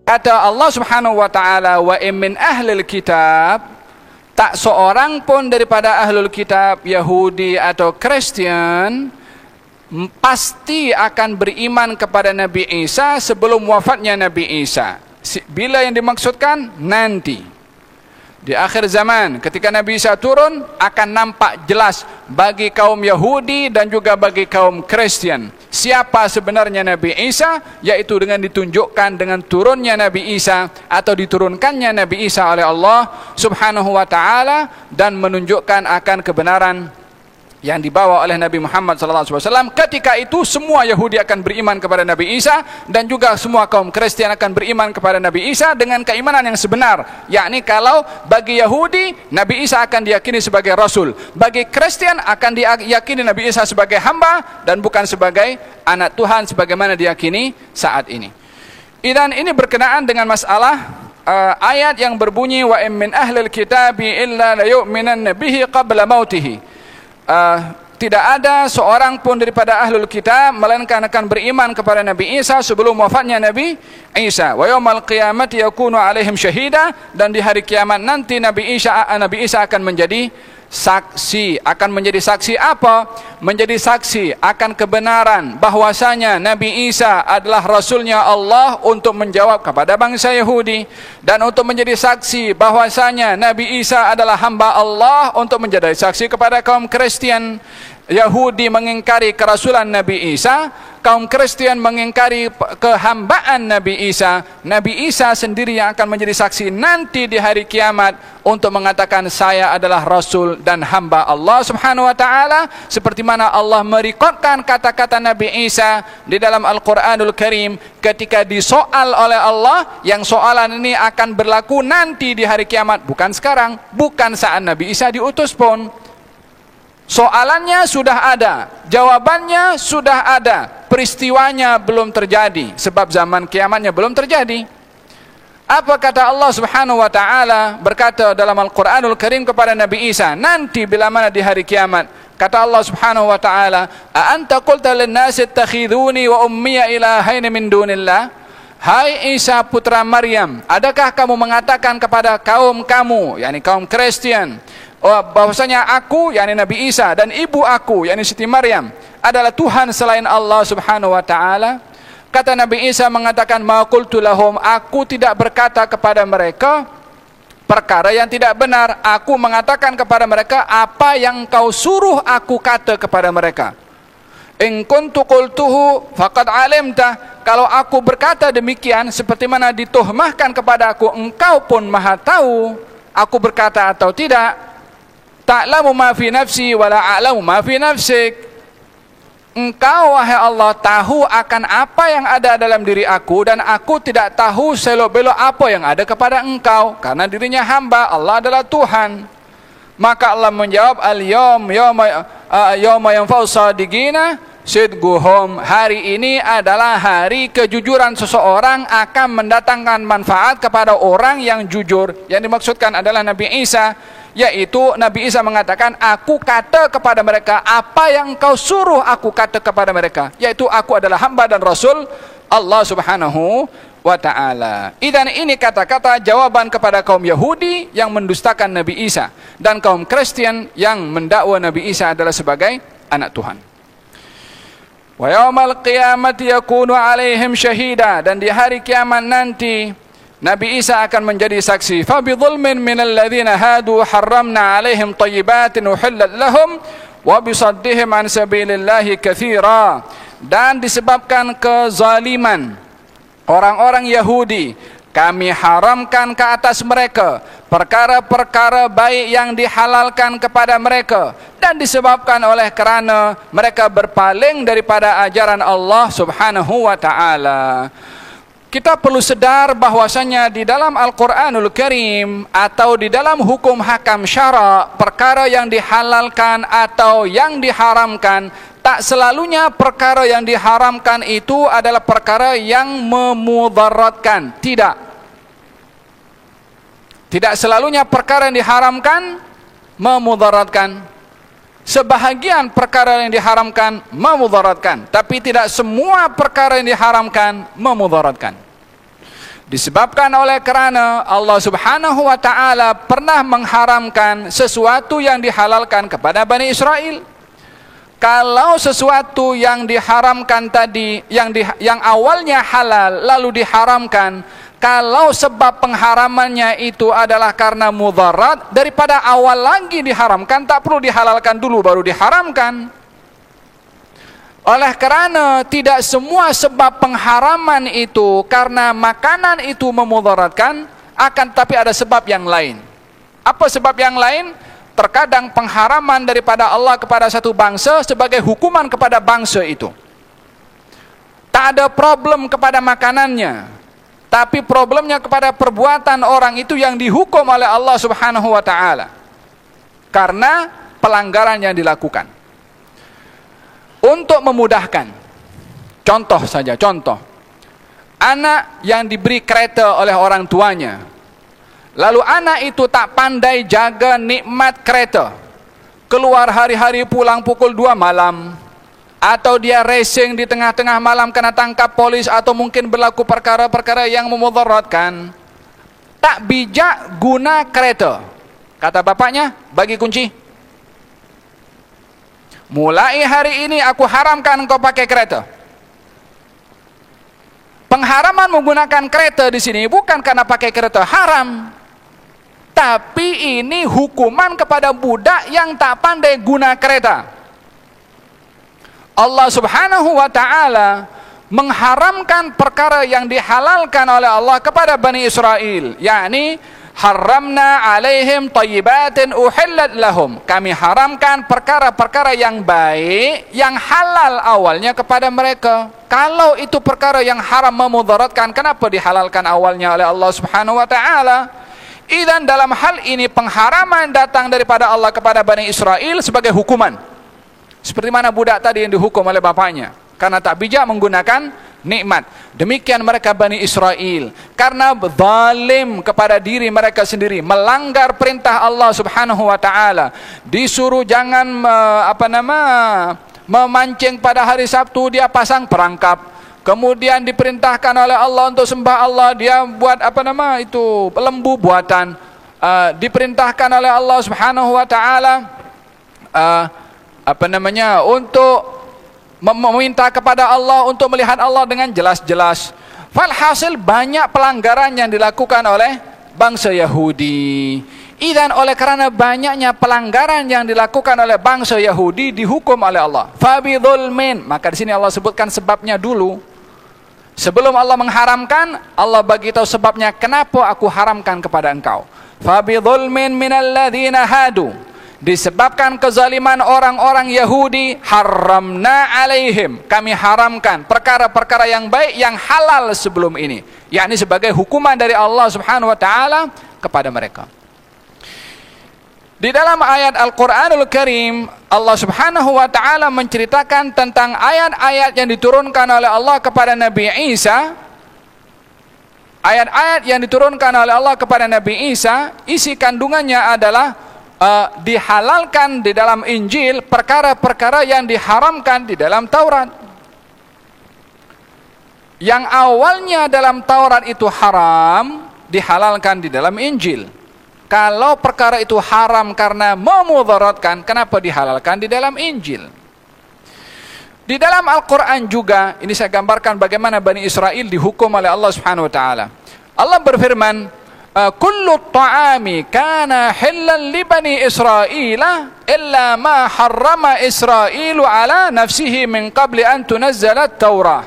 Kata Allah Subhanahu wa taala, wa min ahlil kitab, tak seorang pun daripada ahlul kitab, Yahudi atau Kristen, pasti akan beriman kepada Nabi Isa sebelum wafatnya Nabi Isa. Bila yang dimaksudkan? Nanti di akhir zaman, ketika Nabi Isa turun, akan nampak jelas bagi kaum Yahudi dan juga bagi kaum Kristen siapa sebenarnya Nabi Isa, yaitu dengan ditunjukkan dengan turunnya Nabi Isa atau diturunkannya Nabi Isa oleh Allah Subhanahu wa taala, dan menunjukkan akan kebenaran yang dibawa oleh Nabi Muhammad SAW. Ketika itu semua Yahudi akan beriman kepada Nabi Isa, dan juga semua kaum Kristen akan beriman kepada Nabi Isa dengan keimanan yang sebenar. Yakni kalau bagi Yahudi Nabi Isa akan diyakini sebagai Rasul, bagi Kristen akan diyakini Nabi Isa sebagai hamba dan bukan sebagai anak Tuhan sebagaimana diyakini saat ini. Dan ini berkenaan dengan masalah ayat yang berbunyi wa min ahlil kitabi illa la yu'minanna bihi qabla mautihi. Tidak ada seorang pun daripada ahlul kitab melainkan akan beriman kepada Nabi Isa sebelum wafatnya Nabi Isa. Wa yaumal qiyamati yakunu alaihim syahida, dan di hari kiamat nanti Nabi Isa akan menjadi saksi. Akan menjadi saksi apa? Menjadi saksi akan kebenaran bahwasanya Nabi Isa adalah Rasulnya Allah untuk menjawab kepada bangsa Yahudi, dan untuk menjadi saksi bahwasanya Nabi Isa adalah hamba Allah untuk menjadi saksi kepada kaum Kristen. Yahudi mengingkari kerasulan Nabi Isa, kaum Kristen mengingkari kehambaan Nabi Isa. Nabi Isa sendiri yang akan menjadi saksi nanti di hari kiamat untuk mengatakan saya adalah Rasul dan hamba Allah Subhanahu wa taala, seperti mana Allah merekodkan kata-kata Nabi Isa di dalam Al-Quranul Karim ketika disoal oleh Allah, yang soalan ini akan berlaku nanti di hari kiamat, bukan sekarang, bukan saat Nabi Isa diutus pun. Soalannya sudah ada, jawabannya sudah ada, peristiwanya belum terjadi, sebab zaman kiamatnya belum terjadi. Apa kata Allah Subhanahu wa taala berkata dalam Al-Quranul Karim kepada Nabi Isa nanti bila mana di hari kiamat? Kata Allah Subhanahu wa taala, "A anta qulta lin-nasi ittakhiduni wa ummiya ilahaini min dunillah?" Hai Isa putra Maryam, adakah kamu mengatakan kepada kaum kamu, yakni kaum Kristen, bahwasanya aku, yakni Nabi Isa, dan ibu aku, yakni Siti Maryam, adalah Tuhan selain Allah Subhanahu wa taala? Kata Nabi Isa mengatakan, ma qultu lahum, aku tidak berkata kepada mereka perkara yang tidak benar. Aku mengatakan kepada mereka apa yang kau suruh aku kata kepada mereka. In kuntu qultuhu faqad alimta, kalau aku berkata demikian seperti mana dituhmahkan kepada aku, engkau pun maha tahu aku berkata atau tidak. Ta'lamu ma fi nafsi wa la a'lamu ma fi nafsik. Engkau wahai Allah tahu akan apa yang ada dalam diri aku, dan aku tidak tahu selok-belok apa yang ada kepada engkau, karena dirinya hamba, Allah adalah Tuhan. Maka Allah menjawab, al-yawma yanfa'u shadiqina sidquhum. Hari ini adalah hari kejujuran seseorang akan mendatangkan manfaat kepada orang yang jujur. Yang dimaksudkan adalah Nabi Isa, yaitu Nabi Isa mengatakan, aku kata kepada mereka apa yang kau suruh aku kata kepada mereka, yaitu aku adalah hamba dan Rasul Allah Subhanahu wa ta'ala. Dan ini kata-kata jawaban kepada kaum Yahudi yang mendustakan Nabi Isa, dan kaum Kristen yang mendakwa Nabi Isa adalah sebagai anak Tuhan. Wa yaumal qiyamati yakunu alaihim syahida, dan di hari kiamat nanti Nabi Isa akan menjadi saksi. Fa bi dhulmin minal ladzina hadu harramna alaihim thayyibatin uhillat lahum wa bi saddihim an sabilillahi katsira. Dan disebabkan kezaliman orang-orang Yahudi, kami haramkan ke atas mereka perkara-perkara baik yang dihalalkan kepada mereka, dan disebabkan oleh kerana mereka berpaling daripada ajaran Allah Subhanahu wa taala. Kita perlu sedar bahwasanya di dalam Al-Quranul Karim atau di dalam hukum hakam syara, perkara yang dihalalkan atau yang diharamkan, tak selalunya perkara yang diharamkan itu adalah perkara yang memudaratkan. Tidak selalunya perkara yang diharamkan memudaratkan. Sebahagian perkara yang diharamkan memudaratkan, tapi tidak semua perkara yang diharamkan memudaratkan. Disebabkan oleh kerana Allah Subhanahu wa taala pernah mengharamkan sesuatu yang dihalalkan kepada Bani Israel. Kalau sesuatu yang diharamkan tadi yang awalnya halal lalu diharamkan, kalau sebab pengharamannya itu adalah karena mudarat, daripada awal lagi diharamkan, tak perlu dihalalkan dulu baru diharamkan. Oleh kerana tidak semua sebab pengharaman itu karena makanan itu memudaratkan, akan tapi ada sebab yang lain. Apa sebab yang lain? Terkadang pengharaman daripada Allah kepada satu bangsa sebagai hukuman kepada bangsa itu. Tak ada problem kepada makanannya, tapi problemnya kepada perbuatan orang itu yang dihukum oleh Allah Subhanahu wa taala karena pelanggaran yang dilakukan. Untuk memudahkan, contoh saja, anak yang diberi kereta oleh orang tuanya, lalu anak itu tak pandai jaga nikmat kereta, keluar hari-hari pulang pukul 2 malam, atau dia racing di tengah-tengah malam kena tangkap polis, atau mungkin berlaku perkara-perkara yang memudaratkan, tak bijak guna kereta. Kata bapaknya, bagi kunci. Mulai hari ini aku haramkan engkau pakai kereta. Pengharaman menggunakan kereta di sini bukan karena pakai kereta haram, tapi ini hukuman kepada budak yang tak pandai guna kereta. Allah Subhanahu wa taala mengharamkan perkara yang dihalalkan oleh Allah kepada Bani Israel, yakni haramna alaihim thayyibatin uhillat lahum. Kami haramkan perkara-perkara yang baik, yang halal awalnya kepada mereka. Kalau itu perkara yang haram memudaratkan, kenapa dihalalkan awalnya oleh Allah Subhanahu wa taala? Idzan dalam hal ini pengharaman datang daripada Allah kepada Bani Israel sebagai hukuman. Seperti mana budak tadi yang dihukum oleh bapaknya karena tak bijak menggunakan nikmat. Demikian mereka Bani Israel, karena zalim kepada diri mereka sendiri, melanggar perintah Allah Subhanahu wa taala, disuruh jangan memancing pada hari Sabtu, dia pasang perangkap. Kemudian diperintahkan oleh Allah untuk sembah Allah, dia buat lembu buatan. Diperintahkan oleh Allah Subhanahu wa taala untuk meminta kepada Allah untuk melihat Allah dengan jelas-jelas. Falhasil banyak pelanggaran yang dilakukan oleh bangsa Yahudi. Idzan oleh kerana banyaknya pelanggaran yang dilakukan oleh bangsa Yahudi dihukum oleh Allah. Fabidhulmin, maka di sini Allah sebutkan sebabnya dulu. Sebelum Allah mengharamkan, Allah bagi tahu sebabnya kenapa aku haramkan kepada engkau. Fabidhulmin minalladzina hadu, disebabkan kezaliman orang-orang Yahudi, haramna alaihim, kami haramkan perkara-perkara yang baik yang halal sebelum ini, yakni sebagai hukuman dari Allah Subhanahu wa taala kepada mereka. Di dalam ayat Al-Quranul Karim, Allah Subhanahu wa taala menceritakan tentang ayat-ayat yang diturunkan oleh Allah kepada Nabi Isa. Ayat-ayat yang diturunkan oleh Allah kepada Nabi Isa, isi kandungannya adalah dihalalkan di dalam Injil perkara-perkara yang diharamkan di dalam Taurat. Yang awalnya dalam Taurat itu haram, dihalalkan di dalam Injil. Kalau perkara itu haram karena memudaratkan, kenapa dihalalkan di dalam Injil? Di dalam Al-Quran juga, ini saya gambarkan bagaimana Bani Israel dihukum oleh Allah Subhanahu wa taala. Allah berfirman, kullu ta'ami kana hillan li bani Israila illa ma harrama Israilu ala nafsihi min qabli an tunazzala at-Taurah.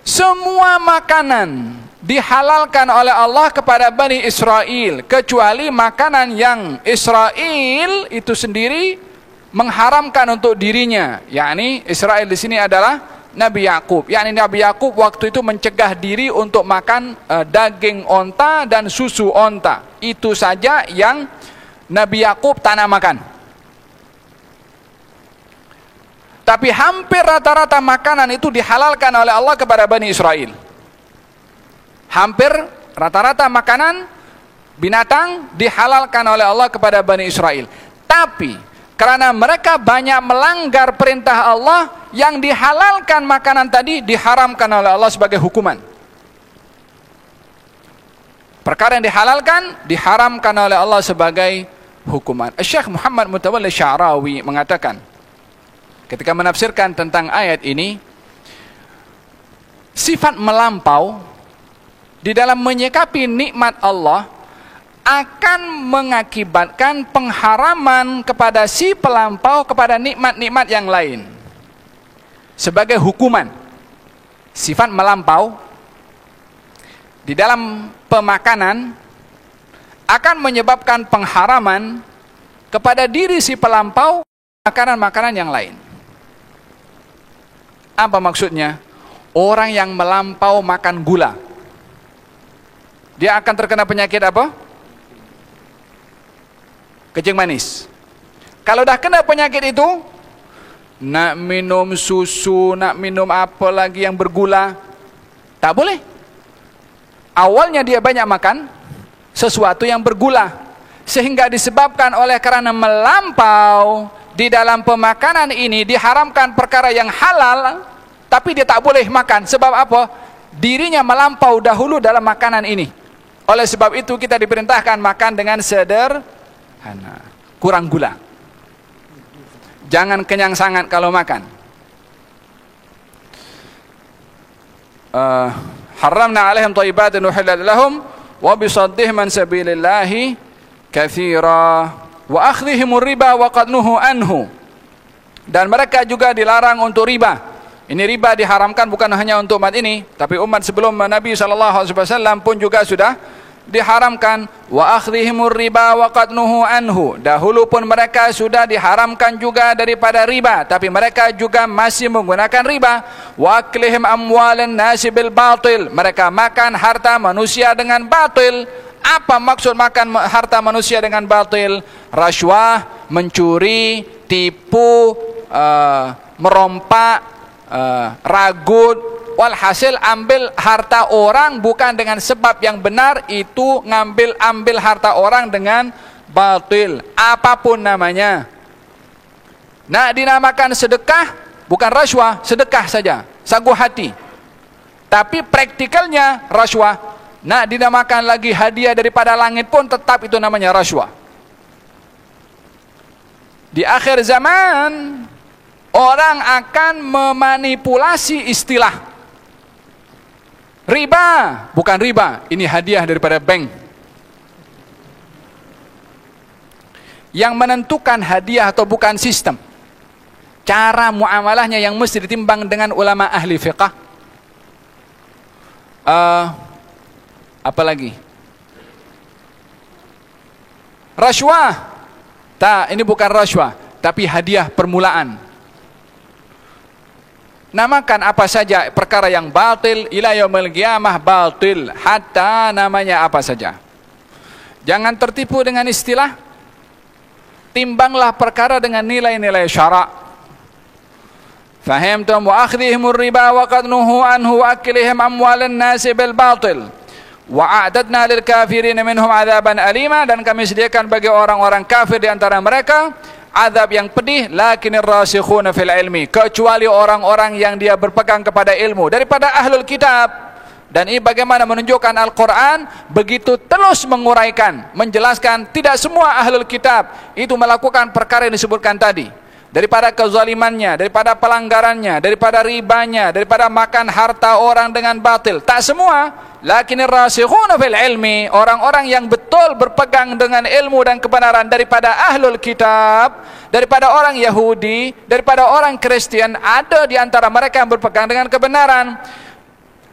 Semua makanan dihalalkan oleh Allah kepada Bani Israel, kecuali makanan yang Israel itu sendiri mengharamkan untuk dirinya. Yakni Israel di sini adalah Nabi Yakub. Yakni Nabi Yakub waktu itu mencegah diri untuk makan daging onta dan susu onta. Itu saja yang Nabi Yakub tak nak makan. Tapi hampir rata-rata makanan itu dihalalkan oleh Allah kepada Bani Israel. Hampir rata-rata makanan binatang dihalalkan oleh Allah kepada Bani Israel. Tapi karena mereka banyak melanggar perintah Allah, yang dihalalkan makanan tadi diharamkan oleh Allah sebagai hukuman. Perkara yang dihalalkan, diharamkan oleh Allah sebagai hukuman. Syekh Muhammad Mutawalli Sya'rawi mengatakan, ketika menafsirkan tentang ayat ini, sifat melampau di dalam menyikapi nikmat Allah akan mengakibatkan pengharaman kepada si pelampau kepada nikmat-nikmat yang lain. Sebagai hukuman, sifat melampau di dalam pemakanan akan menyebabkan pengharaman kepada diri si pelampau makanan-makanan yang lain. Apa maksudnya? Orang yang melampau makan gula, dia akan terkena penyakit apa? Kencing manis. Kalau dah kena penyakit itu, nak minum susu, nak minum apa lagi yang bergula, tak boleh. Awalnya dia banyak makan sesuatu yang bergula, sehingga disebabkan oleh karena melampau di dalam pemakanan ini diharamkan perkara yang halal, tapi dia tak boleh makan. Sebab apa? Dirinya melampau dahulu dalam makanan ini. Oleh sebab itu kita diperintahkan makan dengan sederhana, kurang gula. Jangan kenyang sangat kalau makan. Haramna alaihim thayyibatin uhillat lahum wa bisaddihim an sabilillahi katsira wa akhdhihimur riba wa qad nuhu anhu. Dan mereka juga dilarang untuk riba. Ini riba diharamkan bukan hanya untuk umat ini, tapi umat sebelum Nabi SAW pun juga sudah diharamkan. Wa akhdhihimur riba wa qad nuhu anhu. Dahulu pun mereka sudah diharamkan juga daripada riba, tapi mereka juga masih menggunakan riba. Wa aklihim amwalan nasi bil batil. Mereka makan harta manusia dengan batil. Apa maksud makan harta manusia dengan batil? Rashwah, mencuri, tipu, merompak, ragut, walhasil ambil harta orang bukan dengan sebab yang benar, itu ambil harta orang dengan batil, apapun namanya. Nak dinamakan sedekah, bukan rashwah, sedekah saja, sagu hati. Tapi praktikalnya rashwah. Nak dinamakan lagi hadiah daripada langit pun tetap itu namanya rashwah. Di akhir zaman orang akan memanipulasi istilah. Riba, bukan riba, ini hadiah daripada bank. Yang menentukan hadiah atau bukan sistem, cara muamalahnya yang mesti ditimbang dengan ulama ahli fiqh. Apa lagi? Rashwah. Tak, ini bukan rashwah, tapi hadiah permulaan. Namakan apa saja perkara yang batil, ila yaumil qiyamah batil, hatta namanya apa saja. Jangan tertipu dengan istilah. Timbanglah perkara dengan nilai-nilai syarak. Fahimtum? Wa akhdhihimur riba wa qad nuhu anhu wa aklihim amwalan nasi bil batil. Wa a'dadna lil kafirin minhum adzaban alima. Dan kami sediakan bagi orang-orang kafir di antara mereka azab yang pedih. Lakinir rasikhuna fil ilmi, kecuali orang-orang yang dia berpegang kepada ilmu daripada ahlul kitab. Dan ini bagaimana menunjukkan Al-Quran begitu terus menguraikan, menjelaskan tidak semua ahlul kitab itu melakukan perkara yang disebutkan tadi, daripada kezalimannya, daripada pelanggarannya, daripada ribanya, daripada makan harta orang dengan batil. Tak semua. Lakinir rasikhuna fil ilmi, orang-orang yang betul berpegang dengan ilmu dan kebenaran daripada ahlul kitab, daripada orang Yahudi, daripada orang Kristen, ada di antara mereka yang berpegang dengan kebenaran.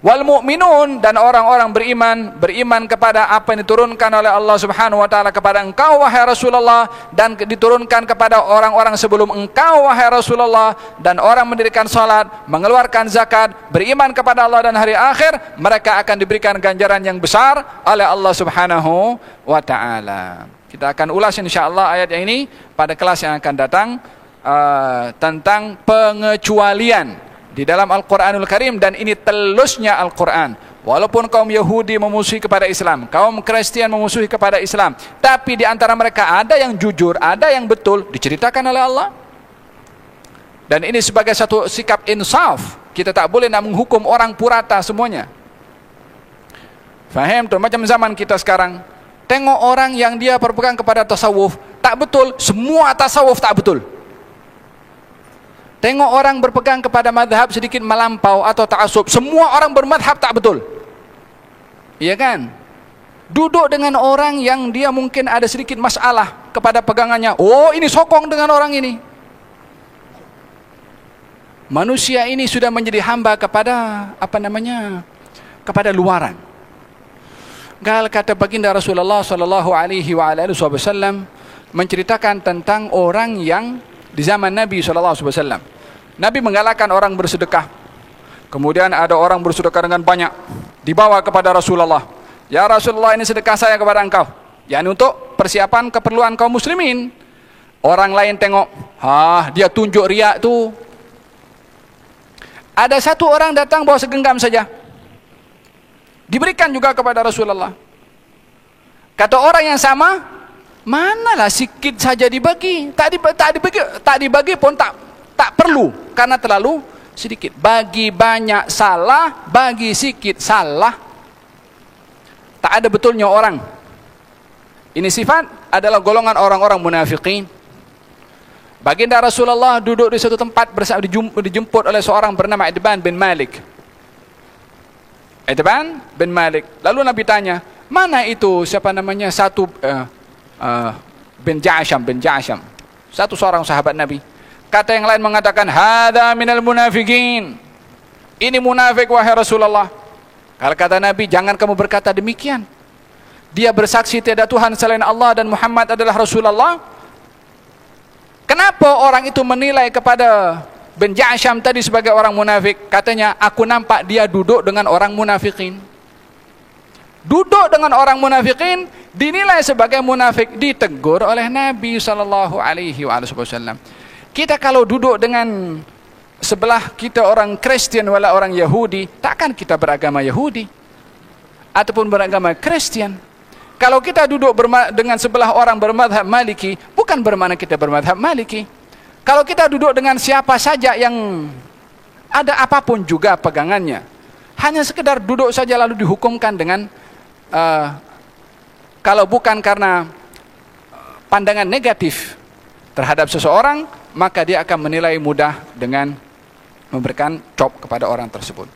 Wal mu'minun, dan orang-orang beriman kepada apa yang diturunkan oleh Allah Subhanahu wa taala kepada engkau wahai Rasulullah, dan diturunkan kepada orang-orang sebelum engkau wahai Rasulullah, dan orang mendirikan salat, mengeluarkan zakat, beriman kepada Allah dan hari akhir, mereka akan diberikan ganjaran yang besar oleh Allah Subhanahu wa taala. Kita akan ulas insyaallah ayat yang ini pada kelas yang akan datang, tentang pengecualian di dalam Al-Quranul Karim. Dan ini telusnya Al-Quran. Walaupun kaum Yahudi memusuhi kepada Islam, kaum Kristen memusuhi kepada Islam, tapi di antara mereka ada yang jujur, ada yang betul, diceritakan oleh Allah. Dan ini sebagai satu sikap insaf. Kita tak boleh nak menghukum orang purata semuanya. Faham tuh? Macam zaman kita sekarang. Tengok orang yang dia berpegang kepada tasawuf, tak betul. Semua tasawuf tak betul. Tengok orang berpegang kepada madhab sedikit melampau atau ta'asub, semua orang bermadhab tak betul. Iya kan? Duduk dengan orang yang dia mungkin ada sedikit masalah kepada pegangannya. Oh, ini sokong dengan orang ini. Manusia ini sudah menjadi hamba kepada kepada luaran. Gal kata baginda Rasulullah sallallahu alaihi wasallam menceritakan tentang orang yang di zaman Nabi sallallahu alaihi wasallam. Nabi menggalakkan orang bersedekah. Kemudian ada orang bersedekah dengan banyak, dibawa kepada Rasulullah. Ya Rasulullah, ini sedekah saya kepada engkau. Yani untuk persiapan keperluan kaum muslimin. Orang lain tengok, dia tunjuk riak tu. Ada satu orang datang bawa segenggam saja, diberikan juga kepada Rasulullah. Kata orang yang sama, manalah sikit saja dibagi. Tak dibagi pun tak perlu, karena terlalu sedikit. Bagi banyak salah, bagi sikit salah. Tak ada betulnya orang. Ini sifat adalah golongan orang-orang munafikin. Baginda Rasulullah duduk di satu tempat dijemput oleh seorang bernama Itban bin Malik. Itban bin Malik. Lalu Nabi tanya, mana itu siapa namanya satu bin Ja'sham. Satu seorang sahabat Nabi. Kata yang lain mengatakan, hadza minal munafikin. Ini munafik wahai Rasulullah. Kalau kata Nabi, jangan kamu berkata demikian. Dia bersaksi tiada Tuhan selain Allah dan Muhammad adalah Rasulullah. Kenapa orang itu menilai kepada bin Ja'sham tadi sebagai orang munafik? Katanya, aku nampak dia duduk dengan orang munafikin. Duduk dengan orang munafikin, dinilai sebagai munafik, ditegur oleh Nabi SAW. Kita kalau duduk dengan sebelah kita orang Kristen wala orang Yahudi, takkan kita beragama Yahudi ataupun beragama Kristen. Kalau kita duduk dengan sebelah orang bermadhab Maliki, bukan bermakna kita bermadhab Maliki. Kalau kita duduk dengan siapa saja yang ada apapun juga pegangannya, hanya sekedar duduk saja lalu dihukumkan dengan kalau bukan karena pandangan negatif terhadap seseorang, maka dia akan menilai mudah dengan memberikan cop kepada orang tersebut.